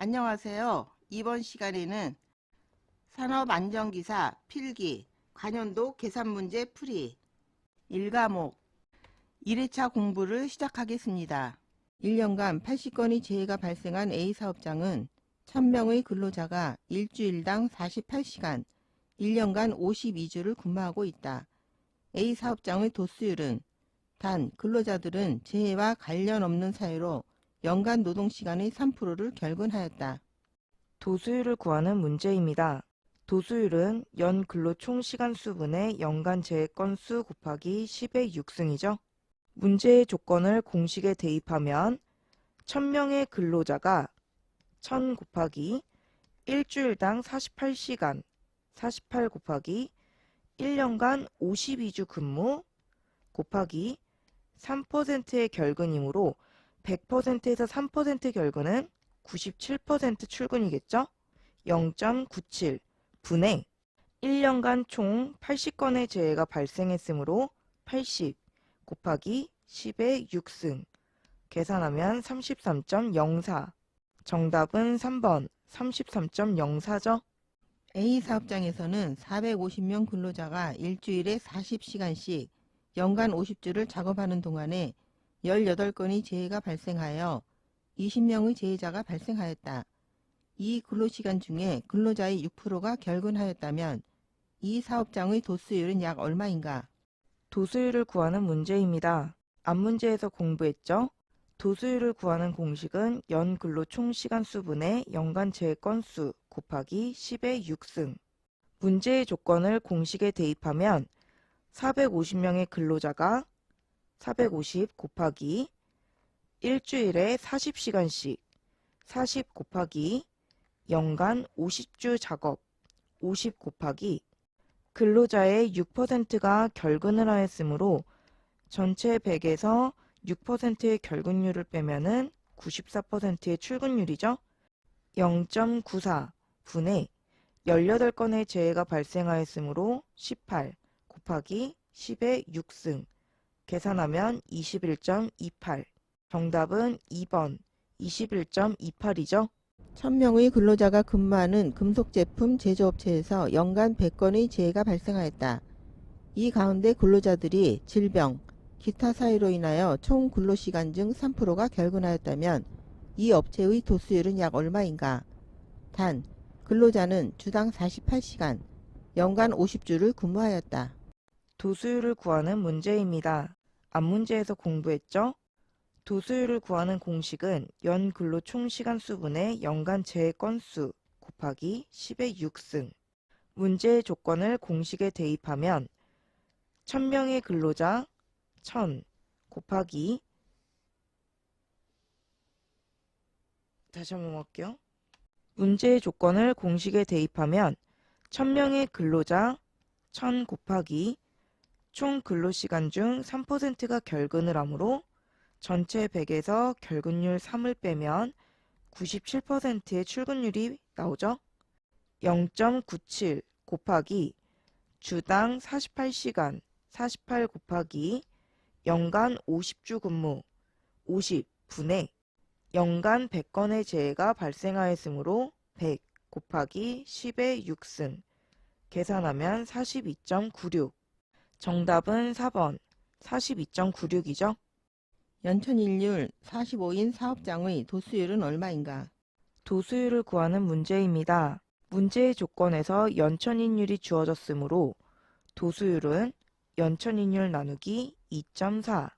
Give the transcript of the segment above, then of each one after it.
안녕하세요. 이번 시간에는 산업안전기사 필기 관연도 계산문제 풀이 1과목 1회차 공부를 시작하겠습니다. 1년간 80건의 재해가 발생한 A사업장은 1000명의 근로자가 일주일당 48시간, 1년간 52주를 근무하고 있다. A사업장의 도수율은 단 근로자들은 재해와 관련 없는 사유로 연간 노동시간의 3%를 결근하였다. 도수율을 구하는 문제입니다. 도수율은 연 근로 총 시간 수분의 연간 재해 건수 곱하기 10의 6승이죠. 문제의 조건을 공식에 대입하면 1000명의 근로자가 1000 곱하기 일주일당 48시간, 48 곱하기 1년간 52주 근무 곱하기 3%의 결근이므로 100%에서 3% 결근은 97% 출근이겠죠? 0.97 분의 1년간 총 80건의 재해가 발생했으므로 80 곱하기 10의 6승 계산하면 33.04 정답은 3번 33.04죠? A사업장에서는 450명 근로자가 일주일에 40시간씩 연간 50주를 작업하는 동안에 18건의 재해가 발생하여 20명의 재해자가 발생하였다. 이 근로시간 중에 근로자의 6%가 결근하였다면 이 사업장의 도수율은 약 얼마인가? 도수율을 구하는 문제입니다. 앞문제에서 공부했죠? 도수율을 구하는 공식은 연 근로 총 시간 수분의 연간 재해 건수 곱하기 10의 6승. 문제의 조건을 공식에 대입하면 450명의 근로자가 450 곱하기 일주일에 40시간씩 40 곱하기 연간 50주 작업 50 곱하기 근로자의 6%가 결근을 하였으므로 전체 100에서 6%의 결근율을 빼면은 94%의 출근율이죠. 0.94 분의 18건의 재해가 발생하였으므로 18 곱하기 10의 6승 계산하면 21.28 정답은 2번 21.28이죠. 1000명의 근로자가 근무하는 금속제품 제조업체에서 연간 100건의 재해가 발생하였다. 이 가운데 근로자들이 질병, 기타 사유로 인하여 총 근로시간 중 3%가 결근하였다면 이 업체의 도수율은 약 얼마인가? 단, 근로자는 주당 48시간, 연간 50주를 근무하였다. 도수율을 구하는 문제입니다. 앞문제에서 공부했죠? 도수율을 구하는 공식은 연 근로 총 시간 수분의 연간 재해 건수 곱하기 10의 6승. 문제의 조건을 공식에 대입하면 1000명의 근로자 1000 곱하기 다시 한번 할게요. 문제의 조건을 공식에 대입하면 1000명의 근로자 1000 곱하기 총 근로시간 중 3%가 결근을 하므로 전체 100에서 결근율 3을 빼면 97%의 출근율이 나오죠. 0.97 곱하기 주당 48시간 48 곱하기 연간 50주 근무 50 분의 연간 100건의 재해가 발생하였으므로 100 곱하기 10의 6승 계산하면 42.96 정답은 4번 42.96이죠. 연천일률 45인 사업장의 도수율은 얼마인가? 도수율을 구하는 문제입니다. 문제의 조건에서 연천인율이 주어졌으므로 도수율은 연천인율 나누기 2.4.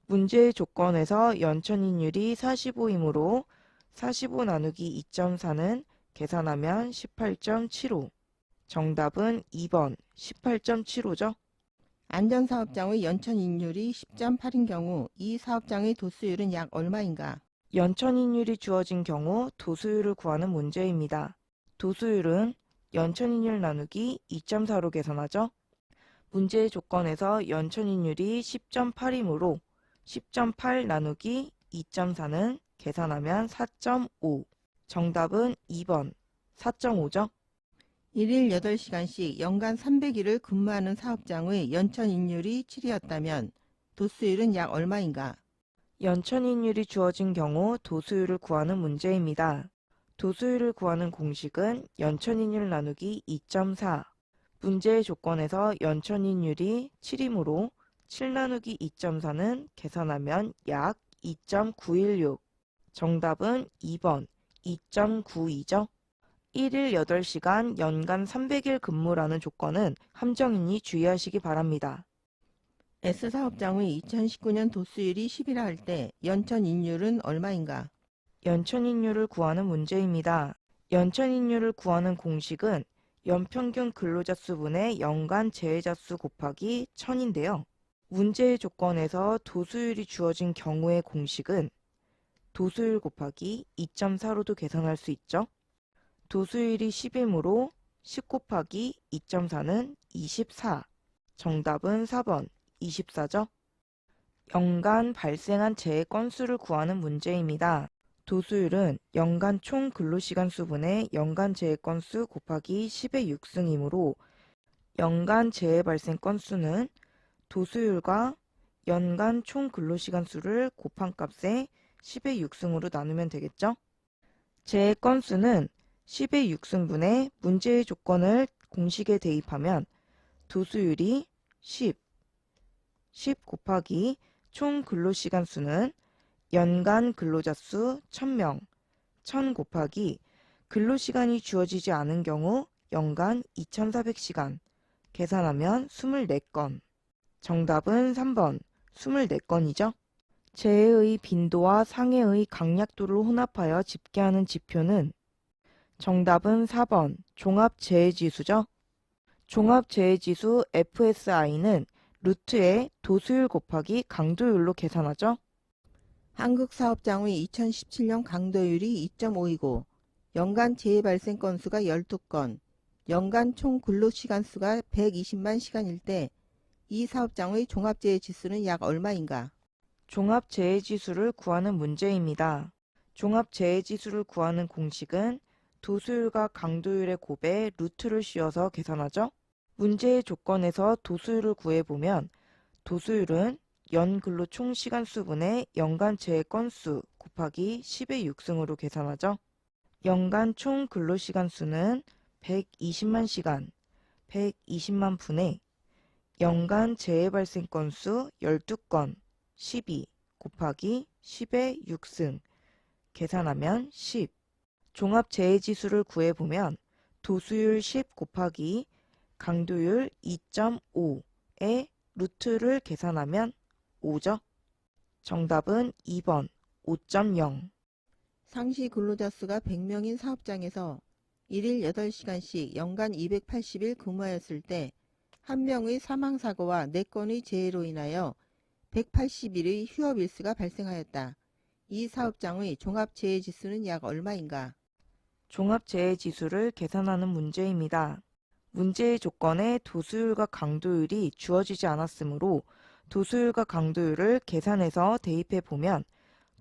문제의 조건에서 연천인율이 45이므로 45 나누기 2.4는 계산하면 18.75. 정답은 2번 18.75죠. 안전사업장의 연천인율이 10.8인 경우 이 사업장의 도수율은 약 얼마인가? 연천인율이 주어진 경우 도수율을 구하는 문제입니다. 도수율은 연천인율 나누기 2.4로 계산하죠. 문제의 조건에서 연천인율이 10.8이므로 10.8 나누기 2.4는 계산하면 4.5. 정답은 2번 4.5죠. 1일 8시간씩 연간 300일을 근무하는 사업장의 연천인율이 7이었다면 도수율은 약 얼마인가? 연천인율이 주어진 경우 도수율을 구하는 문제입니다. 도수율을 구하는 공식은 연천인율 나누기 2.4. 문제의 조건에서 연천인율이 7이므로 7 나누기 2.4는 계산하면 약 2.916. 정답은 2번 2.92죠. 1일 8시간 연간 300일 근무라는 조건은 함정이니 주의하시기 바랍니다. S사업장의 2019년 도수율이 10이라 할 때 연천인율은 얼마인가? 연천인율을 구하는 문제입니다. 연천인율을 구하는 공식은 연평균 근로자 수분의 연간 재해자 수 곱하기 1000인데요. 문제의 조건에서 도수율이 주어진 경우의 공식은 도수율 곱하기 2.4로도 계산할 수 있죠. 도수율이 10이므로 10 곱하기 2.4는 24. 정답은 4번 24죠. 연간 발생한 재해 건수를 구하는 문제입니다. 도수율은 연간 총 근로시간 수분의 연간 재해 건수 곱하기 10의 6승이므로 연간 재해 발생 건수는 도수율과 연간 총 근로시간 수를 곱한 값에 10의 6승으로 나누면 되겠죠? 재해 건수는 10의 6승분의 문제의 조건을 공식에 대입하면 도수율이 10 곱하기 총 근로시간 수는 연간 근로자 수 1000명, 1000 곱하기 근로시간이 주어지지 않은 경우 연간 2400시간, 계산하면 24건. 정답은 3번 24건이죠. 재해의 빈도와 상해의 강약도를 혼합하여 집계하는 지표는 정답은 4번 종합재해지수죠. 종합재해지수 FSI는 루트의 도수율 곱하기 강도율로 계산하죠. 한국사업장의 2017년 강도율이 2.5이고 연간 재해 발생 건수가 12건, 연간 총 근로시간 수가 120만 시간일 때 이 사업장의 종합재해 지수는 약 얼마인가? 종합재해지수를 구하는 문제입니다. 종합재해지수를 구하는 공식은 도수율과 강도율의 곱에 루트를 씌워서 계산하죠. 문제의 조건에서 도수율을 구해보면 도수율은 연근로 총시간 수분의 연간 재해 건수 곱하기 10의 6승으로 계산하죠. 연간 총 근로시간 수는 120만 시간, 120만 분의 연간 재해 발생 건수 12건, 12 곱하기 10의 6승, 계산하면 10. 종합재해지수를 구해보면 도수율 10 곱하기 강도율 2.5의 루트를 계산하면 5죠. 정답은 2번 5.0. 상시 근로자 수가 100명인 사업장에서 1일 8시간씩 연간 280일 근무하였을 때 한 명의 사망사고와 4건의 재해로 인하여 180일의 휴업일수가 발생하였다. 이 사업장의 종합재해지수는 약 얼마인가? 종합재해지수를 계산하는 문제입니다. 문제의 조건에 도수율과 강도율이 주어지지 않았으므로 도수율과 강도율을 계산해서 대입해 보면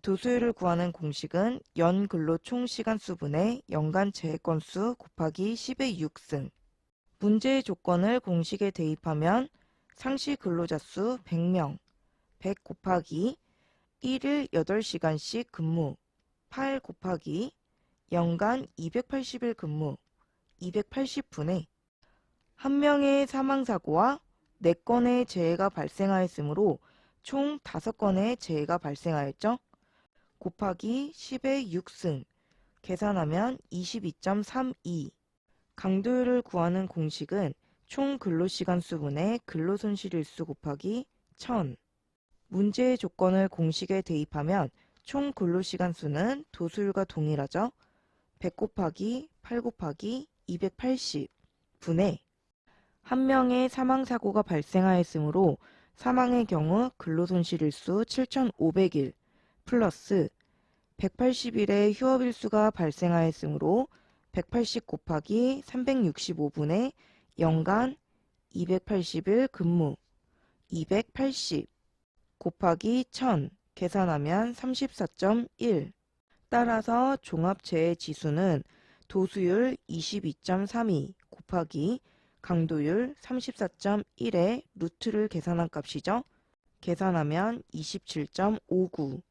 도수율을 구하는 공식은 연근로 총시간 수분의 연간 재해 건수 곱하기 10의 6승. 문제의 조건을 공식에 대입하면 상시 근로자 수 100명, 100 곱하기 1일 8시간씩 근무, 8 곱하기 연간 280일 근무, 280분의 한 명의 사망사고와 4건의 재해가 발생하였으므로 총 5건의 재해가 발생하였죠. 곱하기 10의 6승, 계산하면 22.32. 강도율을 구하는 공식은 총 근로시간 수분의 근로손실일수 곱하기 1000. 문제의 조건을 공식에 대입하면 총 근로시간 수는 도수율과 동일하죠. 100 곱하기 8 곱하기 280 분의 한 명의 사망사고가 발생하였으므로 사망의 경우 근로손실일수 7500일 플러스 180일의 휴업일수가 발생하였으므로 180 곱하기 365분의 연간 280일 근무 280 곱하기 1000 계산하면 34.1. 따라서 종합재해지수는 도수율 22.32 곱하기 강도율 34.1의 루트를 계산한 값이죠. 계산하면 27.59.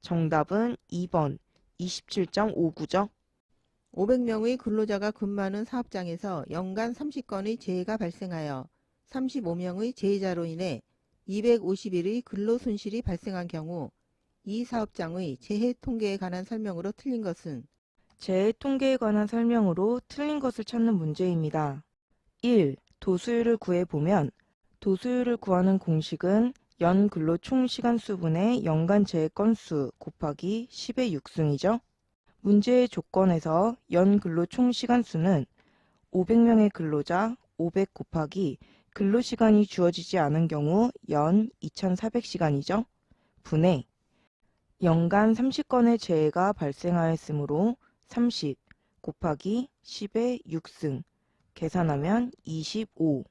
정답은 2번 27.59죠. 500명의 근로자가 근무하는 사업장에서 연간 30건의 재해가 발생하여 35명의 재해자로 인해 250일의 근로손실이 발생한 경우 이 사업장의 재해 통계에 관한 설명으로 틀린 것은 재해 통계에 관한 설명으로 틀린 것을 찾는 문제입니다. 1. 도수율을 구해보면 도수율을 구하는 공식은 연 근로 총 시간수분의 연간 재해 건수 곱하기 10의 6승이죠. 문제의 조건에서 연 근로 총 시간수는 500명의 근로자 500 곱하기 근로시간이 주어지지 않은 경우 연 2400시간이죠. 분의 연간 30건의 재해가 발생하였으므로 30 곱하기 10의 6승 계산하면 25.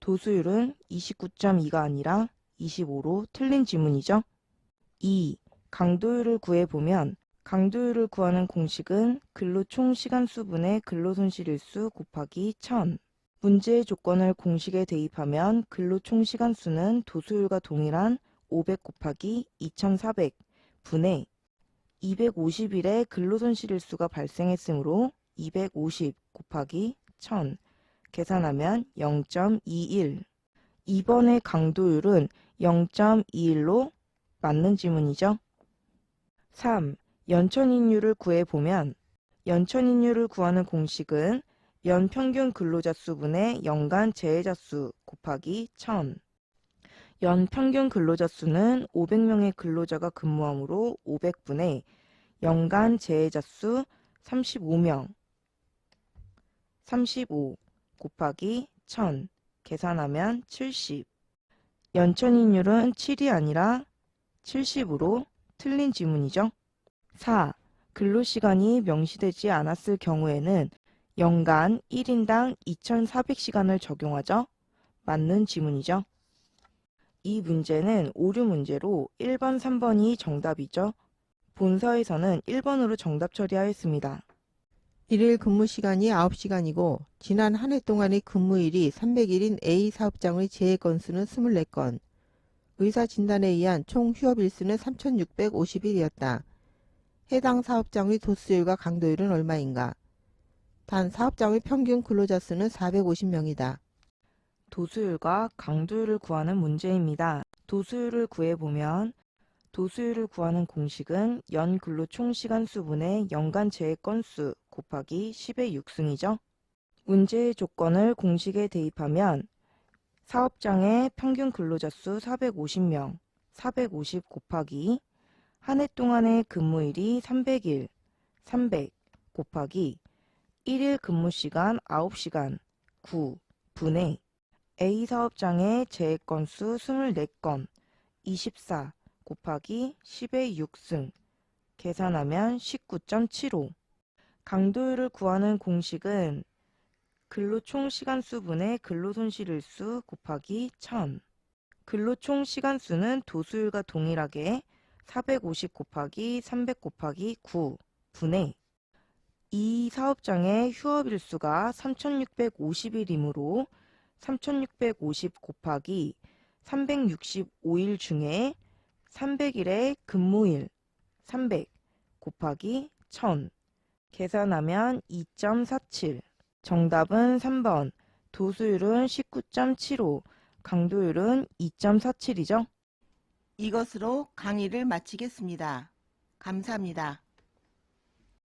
도수율은 29.2가 아니라 25로 틀린 지문이죠. 2. 강도율을 구해보면 강도율을 구하는 공식은 근로 총 시간수분의 근로손실일수 곱하기 1000. 문제의 조건을 공식에 대입하면 근로 총 시간수는 도수율과 동일한 500 곱하기 2400 분의 250일의 근로손실일수가 발생했으므로 250 곱하기 1000 계산하면 0.21. 2번의 강도율은 0.21로 맞는 지문이죠. 3. 연천인율을 구해보면 연천인율을 구하는 공식은 연평균 근로자 수분의 연간 재해자 수 곱하기 1000. 연평균 근로자 수는 500명의 근로자가 근무하므로 500분의 연간 재해자 수 35명 35 곱하기 1000 계산하면 70. 연천인율은 7이 아니라 70으로 틀린 지문이죠. 4. 근로시간이 명시되지 않았을 경우에는 연간 1인당 2400시간을 적용하죠. 맞는 지문이죠. 이 문제는 오류 문제로 1번, 3번이 정답이죠. 본서에서는 1번으로 정답 처리하였습니다. 일일 근무시간이 9시간이고 지난 한 해 동안의 근무일이 300일인 A 사업장의 재해 건수는 24건, 의사진단에 의한 총 휴업일수는 3650일이었다. 해당 사업장의 도수율과 강도율은 얼마인가? 단 사업장의 평균 근로자 수는 450명이다. 도수율과 강도율을 구하는 문제입니다. 도수율을 구해보면 도수율을 구하는 공식은 연 근로 총 시간수분의 연간 재해 건수 곱하기 10의 6승이죠. 문제의 조건을 공식에 대입하면 사업장의 평균 근로자 수 450명, 450 곱하기 한 해 동안의 근무일이 300일, 300 곱하기 1일 근무시간 9시간, 9 분의 A 사업장의 재해 건수 24건, 24 곱하기 10의 6승 계산하면 19.75. 강도율을 구하는 공식은 근로 총 시간수분의 근로손실일수 곱하기 1000. 근로 총 시간수는 도수율과 동일하게 450 곱하기 300 곱하기 9 분의 이 사업장의 휴업일수가 3650일이므로 3650 곱하기 365일 중에 300일의 근무일 300 곱하기 1000 계산하면 2.47. 정답은 3번. 도수율은 19.75, 강도율은 2.47이죠. 이것으로 강의를 마치겠습니다. 감사합니다.